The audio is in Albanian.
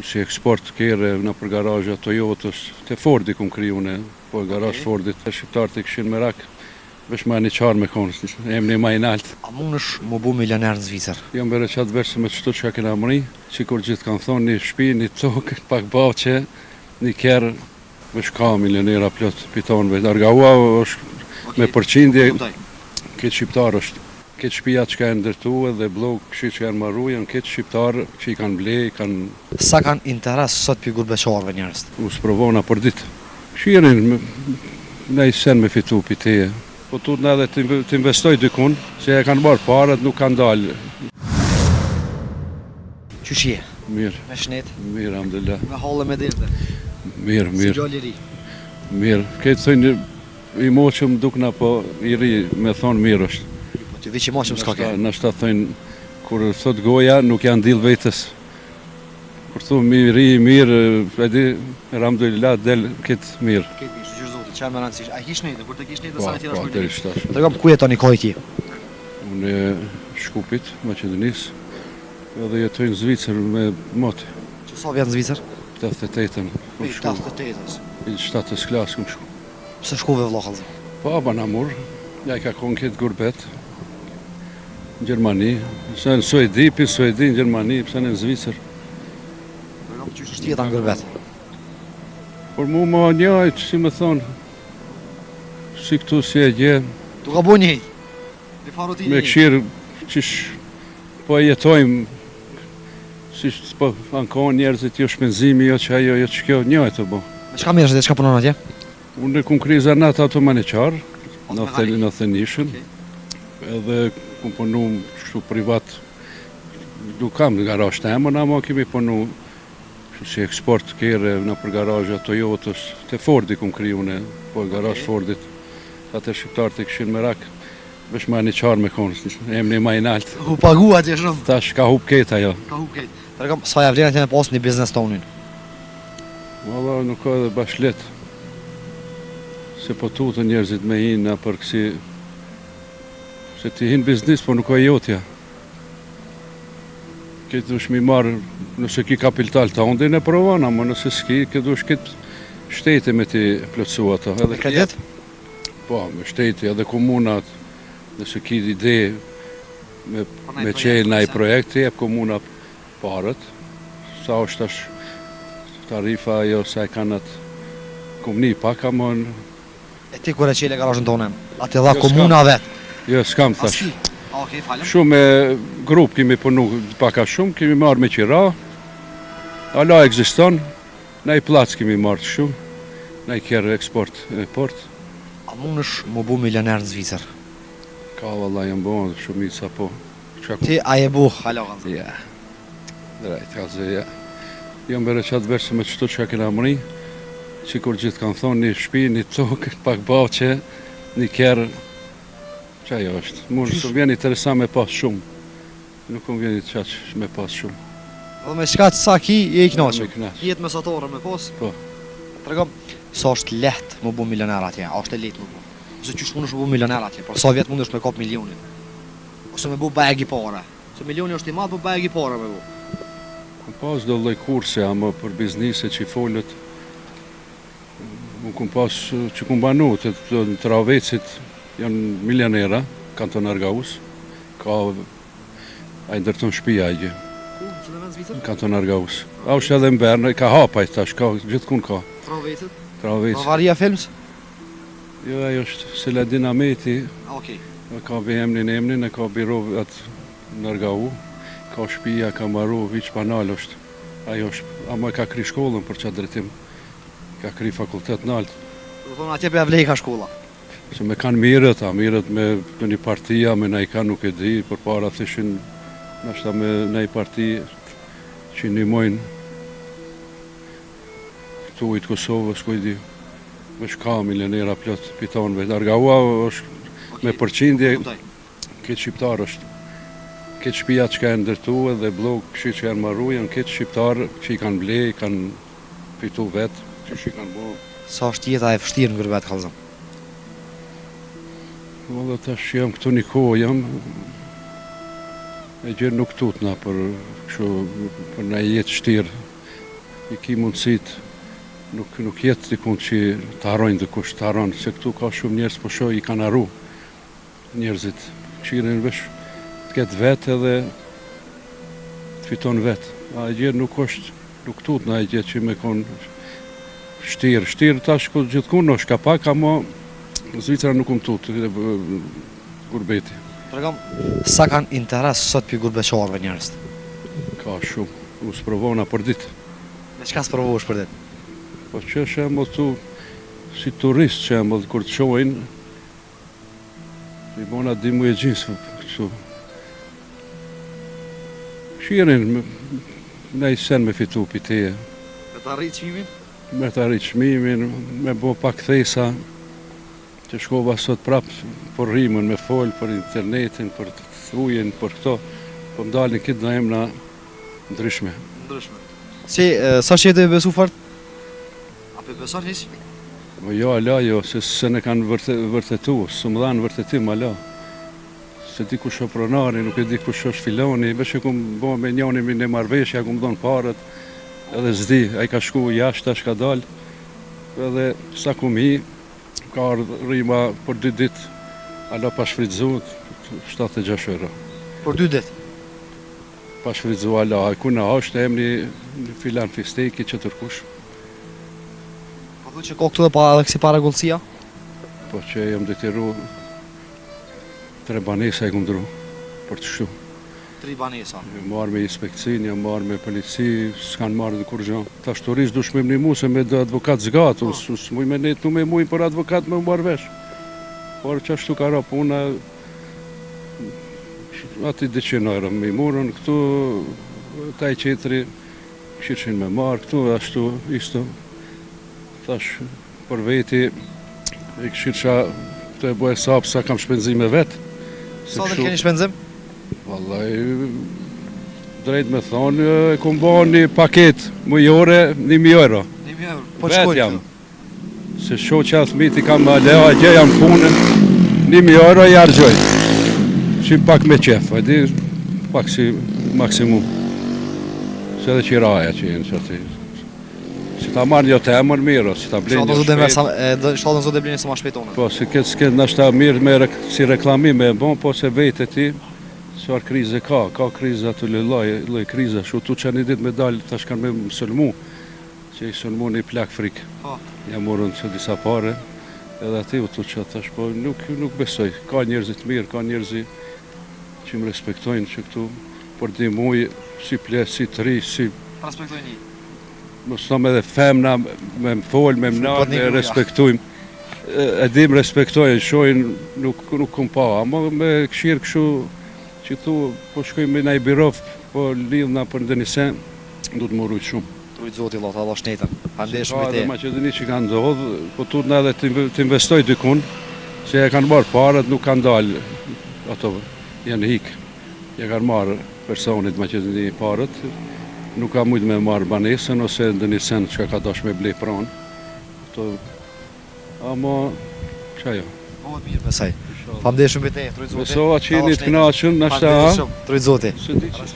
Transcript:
si eksport kere në për garajja Toyotës, të Fordi kum kriju në, po garaj Fordit, shqiptarët i këshin merak, vesh ma një qarë me konës, emni ma i naltë. A mund është më bu milioner në Zvicër? Jam bere qatë verse me qëtu që kena mëri, që kur gjithë kanë thonë një shpi, një tokë, pak bache, një kerë, vesh ka milionera plot pitonëve. Darga ua është me përqindje, këtë shqiptar është. Këtë shpia që ka e ndërtu dhe blok këshi që janë marru, janë këtë shqiptarë që i kanë blej, kanë... Sa kanë interes sot për gurbeqarëve njerës? U sprovona për ditë. Shirin, ne i sen me fitu për teje. Po tu në edhe të investoj dykun, se e kanë barë parët, nuk kanë dalë. Qëshje? Mirë. Me shnet? Mirë, alhamdulillah. Me hallë me dirë? Mirë, mirë. Si gjallë i ri? Mirë. Këtë thënë, i moqëm dukna, po i ri, me thonë mirë është. Të vi që moqëm s'ka ke? Nështë ta thënë, kur thot goja, nuk janë dilë vetës. Kur thu mirë,edi, alhamdulillah, del këtë mirë. Këtë mirë, që zotit, që me rëndësish. A kish nejtë, kur të kish nejtë, Po, sa në tjera po, shkujtë? deri shtash. Të regam, ku jetoni kohë i ti? Unë e Shkupit, Maqedonisë, edhe jetoj në Zvicër me moti. Që sa vjetë në Zvicër? 88-ën. Me 88-ës. I 7-ës klasë këmë shku. Pse shkuve vëllohë halëzë? Po, aba në amur, ja i ka konë këtë gurbet, në Gjermani, pëse në Suedi, për Suedi, në Gjermani, pëse në Zvicër. Të regam, që është tjetë në gërbet? Por mu ma njajtë, si me thonë, si këtu si e gje, Tu ka bo njëjtë? Dhe faro ti me njëjtë? këshirë, qish, po e jetojmë, si po ankon njerëzit, jo shpenzimi, jo që ajo, jo që kjo, njajtë të bo. Me qka mirë është dhe qka punon atje? Unë kum kriza natë ato maniqarë, Automekanik. në Thënishën, edhe kum punu kështu privat, nuk kam në garajsh të emën, ama kemi punu si eksport kere në për garajja Toyotës, të Fordi kum kriju në, po garajsh Fordit, atë shqiptarët i këshin merak, vesh ma një qarë me konës, emni ma i naltë. U pagu atje shumë? Tash ka hup ketë ajo. Ka hup kejtë. Të regam, sa javljen atje me pas një biznes tonin? Valla nuk ka edhe bash letë. Se po tutë njerëzit me hinë për kësi... Se ti hinë biznis, po nuk ka jotja. Këtë dush mi marë, nëse ki kapital të ondin e provan, ama nëse s'ki, këtë dush këtë shteti me ti plëtsu ato. Me kredit? Po, me shteti edhe komunat, nëse ki ide me qelë na i projekti, e komuna parët. Sa është tash tarifa jo sa e kanat komuni pak, ama... E ti kur e qele garajën tonem? A ti dha komuna vetë? Jo, s'kam thash. Aski? A, okej, falem. Shumë grup kemi punu paka shumë, kemi marrë me qira, ala egziston, na i plac kemi marrë të shumë, na i kjerë eksport e port. A mund është më bu milioner në Zvicër? Ka valla jam bon, shumica po. Ti a je bu, halo galëzë? Ja, drejt, kaze, ja. Jam bere qatë verse me qëtu që kena mëri, që kur gjithë kanë thonë një shpi, një tokë, pak bache, një kjerë, që ajo është. Mund së vjen interesa me pas shumë, nuk më vjen i qaqë me pas shumë. Dhe me shka që sa ki, je i knaqëm? Me knaqëm. Jetë mesatore me pas? Po. Të regam, sa është lehtë më bu milioner atje, a është e lehtë më bu? Ose qysh mund është më bu milioner atje, por sa vjetë mund është me kap milionin? Ose me bu bagi pare? Se milioni është i madhë, po bagi pare me bu? Kum pas do lloj kurse, ama për biznise që i folët, kum pas që kum banu, të Travecit janë milionera, kanton Argaus, ka a i ndërton shpia i gjë, Ku? Që dhe me në Zvicër? kanton Argaus. A është edhe në Bernë, ka hapa i tash, ka gjithkun ka, Travecit? Travec. Bavaria Films? Jo, ajo është Seladin Ameti, A, okej. ka bi emnin, e ka biro atë në Argau, ka shpia, ka maru, viç banal është. Ajo është, ama ka kri shkollën për qatë drejtim, ka kri fakultet në altë. Do thonë atje për vlej ka shkolla. Se me kanë mirët, mirët me një partia, me na i kanë nuk e di, për para thishin, nashta me na i parti që një mojnë këtu i të Kosovës, ku i di, vesh ka milionera plot pitonëve. Dargaua është me përqindje, këtë shqiptar është. Këtë shpia që ka e ndërtu edhe blok këshi që janë marru, janë këtë shqiptar që i kanë blej, kanë fitu vetë, që i kanë bo. Sa është jeta e vështirë në gërbet kalzëm? Valla tash jam këtu një kohë, jam e gjërë nuk tutna për kështu, për në jetë shtirë. i ki mundësit, nuk jetë dikun që të harrojnë dikush, të harron, se këtu ka shumë njerëz po shoh i kanë harru njerëzit, këshirin vesh të ketë vetë edhe të fiton vetë. A e gjë nuk është, nuk tut në a e gjë që me konë shtirë tash ku gjithkun është ka pak, ama Zvicra nuk tut, gurbeti. Tregom, sa kanë interes sot për gurbeqarve njerëz? Ka shumë, u sprovona për ditë. Me çka sprovohesh për ditë? Po që shembull tu, si turist shembull, kur të shohin, i bona 2 muaj gjysmë, kështu. Shirin, ne i sen me fitu për teje. Me të arrit çmimin? Me të arrit çmimin, me bo pak thesa, që shkova sot prapë për rrimën, me folë, për internetin, për të thujen, për këto, po ndalin këtë në emna ndryshme. Si, sa që jetë e besu fort? A për besar hiç? Po jo, ala jo, se ne kanë vërtetu, së më dhanë vërtetim, ala. Se di kush o pronari, nuk e di kush është filoni, veç e kumë bo me njani me në marveshja, kumë dhonë parët, edhe zdi, a i ka shku jashtë, tash ka dalë, edhe sa kumë hi, ka rrima për 2 ditë, ala pa shfridzu, 76 euro. Për 2 ditë? Pa shfridzu ala, kuna është, emni filan fisteki që tërkush. Po thu që ko këtu dhe pa edhe kësi para gullësia? Po që jem detiru 3 banesa e kumë dru, për të shtu. 3 banesa? Jam marrë me inspekcin, jam marrë me polici, s'kanë marrë dhe kur gjo. Ta shturisht dush me mnimu se me dhe advokat zgatë, s'muj me netu me muj për advokat me marrë vesh. Por që ashtu ka ra puna, ati 200 euro me i murën, këtu taj qetri, këshirëshin me marrë, këtu ashtu isto. Thash, për veti, e këshirësha të e bojë sapë sa kam shpenzime vetë. Sa dhe keni shpenzim? Vallaj, drejt me thonë, e kom bo një paket mujore 1.000 euro. 1.000 euro? Po Vet qëkojnë jam. këtu? Se shoh që atë fmiti kam ma leo, a gjë jam punën, 1.000 euro i argjoj. Qim pak me qef, a di, pak si maksimum. Se edhe qiraja që jenë që ati. Si ta marrë një temër mirë, si ta blenë një shpejt. Shtadën zot e blenë se ma shpejtonë. Po, si këtë nështë ta mirë me si reklamim e bon, po se vejtë e ti, çfarë krize ka kriza të lloj kriza, shu tu që një ditë me dalë, tash kanë me mësëlmu, që i sëlmu një plak frikë. Po. Ja morën që disa pare, edhe ati u tu që tash, po nuk besoj. Ka njerëzit mirë, ka njerëzit që më respektojnë që këtu, për di muj, si plesë, si të ri, si... Respektojnë një. Mos thom edhe femna me më folë, me më nalë, e respektojmë. E dim respektojnë, shojnë nuk kum pa, ama me këshirë këshu që thu, po shkojmë me naj birov, po lidhna për ndë një sen, du të më rujtë shumë. Rujtë zoti, Allah, Allah shnetën. Handesh Ka me edhe te. Maqedoni që kanë ndodhë, po tur në edhe të investoj dykun, se e kanë marë parët, nuk kanë dalë, ato janë hikë. E kanë marë personit Maqedoni parët, nuk ka mujtë me marë banesën, ose ndë një sen që ka dash me blej pranë. Ama, që ajo? Bëhet mirë, besaj. Famdesh shumë me te, Trujtë zoti. Besova që jeni të knaqën, nështë ta, Trujtë zoti. se di që